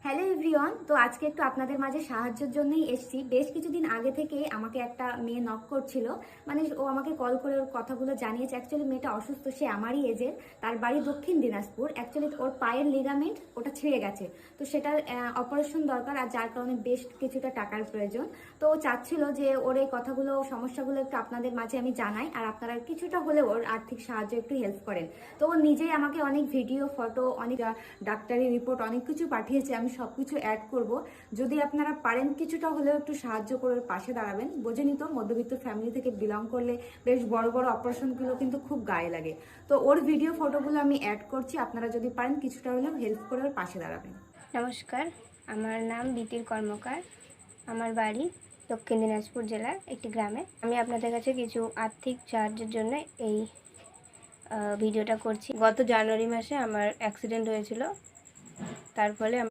Hello everyone. তো আজকে একটু আপনাদের মাঝে সাহায্যের জন্যই এসেছি। বেশ কিছুদিন আগে থেকে আমাকে একটা মেয়ে নক করছিল, মানে ও আমাকে কল করে ওর কথাগুলো জানিয়েছে। অ্যাকচুয়ালি মেয়েটা অসুস্থ, সে আমারই এজের, তার বাড়ি দক্ষিণ দিনাজপুর। অ্যাকচুয়ালি ওর পায়ের লিগামেন্ট ওটা ছিঁড়ে গেছে, তো সেটার অপারেশন দরকার, আর যার কারণে বেশ কিছুটা টাকার প্রয়োজন। তো ও চাচ্ছিল যে ওর এই কথাগুলো সমস্যাগুলো একটু আপনাদের মাঝে আমি জানাই, আর আপনারা কিছুটা হলেও ওর আর্থিক সাহায্য একটু হেল্প করেন। তো ও নিজেই আমাকে অনেক ভিডিও, ফটো, অনেক ডাক্তারি রিপোর্ট অনেক কিছু পাঠিয়েছে। আমি সব কিছু অ্যাড করব। যদি আপনারা পারেন কিছুটা হলেও একটু সাহায্য করে ওর পাশে দাঁড়াবেন। বোঝেনি তো, মধ্যবিত্ত ফ্যামিলি থেকে বিলং করলে বেশ বড় বড় অপারেশনগুলো কিন্তু খুব গায়ে লাগে। তো ওর ভিডিও, ফটোগুলো আমি অ্যাড করছি, আপনারা যদি পারেন কিছুটা হলেও হেল্প করে ওর পাশে দাঁড়াবেন। নমস্কার, আমার নাম বিতির কর্মকার। আমার বাড়ি দক্ষিণ দিনাজপুর জেলার একটি গ্রামে। আমি আপনাদের কাছে কিছু আর্থিক সাহায্যের জন্য এই ভিডিওটা করছি। গত জানুয়ারি মাসে আমার অ্যাক্সিডেন্ট হয়েছিল, তার ফলে